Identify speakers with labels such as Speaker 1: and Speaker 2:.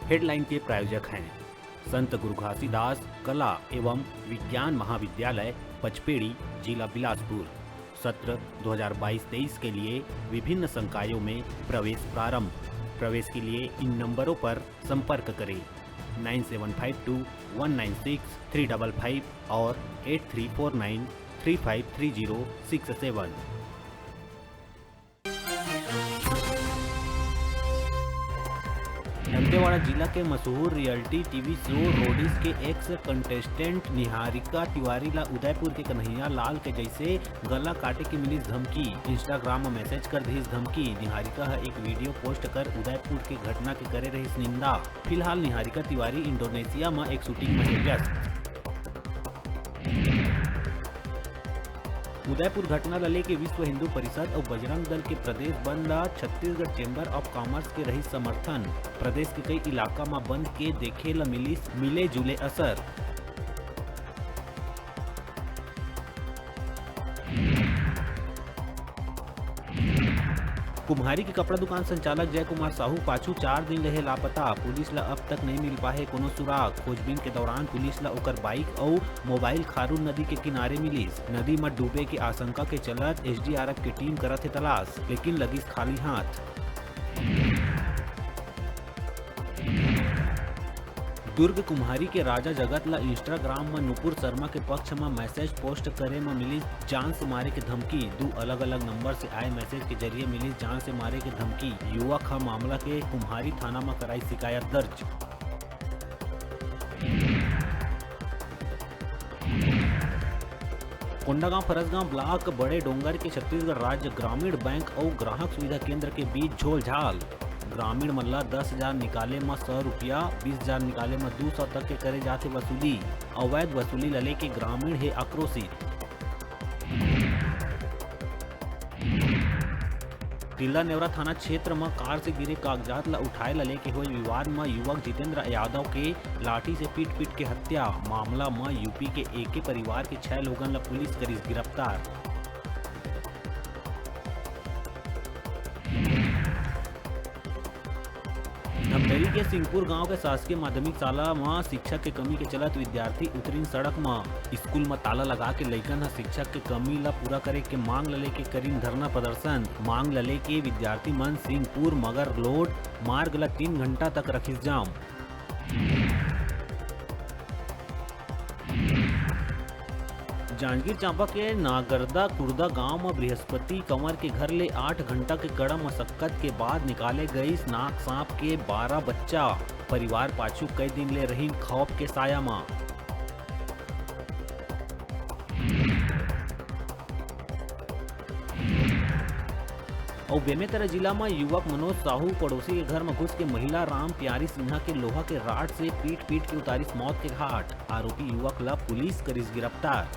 Speaker 1: Headline के प्रायोजक हैं संत गुरु घासीदास कला एवं विज्ञान महाविद्यालय पचपेड़ी, जिला बिलासपुर। सत्र 2022-23 के लिए विभिन्न संकायों में प्रवेश प्रारंभ। प्रवेश के लिए इन नंबरों पर संपर्क करें 9752196355 और 8349353067। दंतेवाड़ा जिला के मशहूर रियलिटी टीवी शो रोडीज के एक्स कंटेस्टेंट निहारिका तिवारी ला उदयपुर के कन्हैया लाल के जैसे गला काटे की मिली धमकी। इंस्टाग्राम में मैसेज कर दी धमकी। निहारिका एक वीडियो पोस्ट कर उदयपुर के घटना के करे रही निंदा। फिलहाल निहारिका तिवारी इंडोनेशिया में एक शूटिंग में व्यस्त। उदयपुर घटना लले के विश्व हिंदू परिषद और बजरंग दल के प्रदेश बंद ला छत्तीसगढ़ चैम्बर ऑफ कॉमर्स के रही समर्थन। प्रदेश के कई इलाका में बंद के देखे ला मिले जुले असर। कुम्हारी के कपड़ा दुकान संचालक जय कुमार साहू पाछू 4 दिन रहे लापता। पुलिस ला अब तक नहीं मिल पाए कोनो सुराग। खोजबीन के दौरान पुलिस ला ओकर बाइक और मोबाइल खारून नदी के किनारे मिलिस। नदी में डूबे के आशंका के चलत एसडीआरएफ की टीम करत है तलाश, लेकिन लगिस खाली हाथ। दुर्ग कुम्हारी के राजा जगत ला इंस्टाग्राम में नुपुर शर्मा के पक्ष में मैसेज पोस्ट करे में मिली जान से मारे के धमकी। 2 अलग अलग नंबर से आए मैसेज के जरिए मिली जान से मारे के धमकी। युवक का मामला के कुम्हारी थाना में कराई शिकायत दर्ज। कोंडागांव फरसगांव ब्लॉक बड़े डोंगर के छत्तीसगढ़ राज्य ग्रामीण बैंक और ग्राहक सुविधा केंद्र के बीच झोलझाल। ग्रामीण मल्ला 10,000 निकाले में 100 रुपया, 20,000 निकाले में 200 तक के करे जाते वसूली। अवैध वसूली लले के ग्रामीण है आक्रोशित। तिल्ला नेवरा थाना क्षेत्र में कार से गिरे कागजात ला उठाए लले के हुए विवाद में युवक जितेंद्र यादव के लाठी से पीट के हत्या। मामला में यूपी के एक परिवार के 6 लोगन ला पुलिस करी गिरफ्तार। धमतरी के सिंहपुर गांव के शासकीय माध्यमिक शाला में शिक्षक के कमी के चलत विद्यार्थी उतरीन सड़क में। स्कूल में ताला लगा के लइकन शिक्षक के कमी ला पूरा करे के मांग लले के करीन धरना प्रदर्शन। मांग लले के विद्यार्थी मन सिंहपुर मगर रोड मार्ग ला 3 घंटा तक रखिस जाम। जांजगीर चांपा के नागरदा कुर्दा गांव में बृहस्पति कंवर के घर ले 8 घंटा के कड़ा मशक्कत के बाद निकाले गई नाग सांप के 12 बच्चा। परिवार पाछू कई दिन ले रही खौफ के साया में। और बेमेतरा जिला में युवक मनोज साहू पड़ोसी के घर में घुस के महिला राम प्यारी सिन्हा के लोहा के राड से पीट के उतारिस मौत के घाट। आरोपी युवक ला पुलिस करिस गिरफ्तार।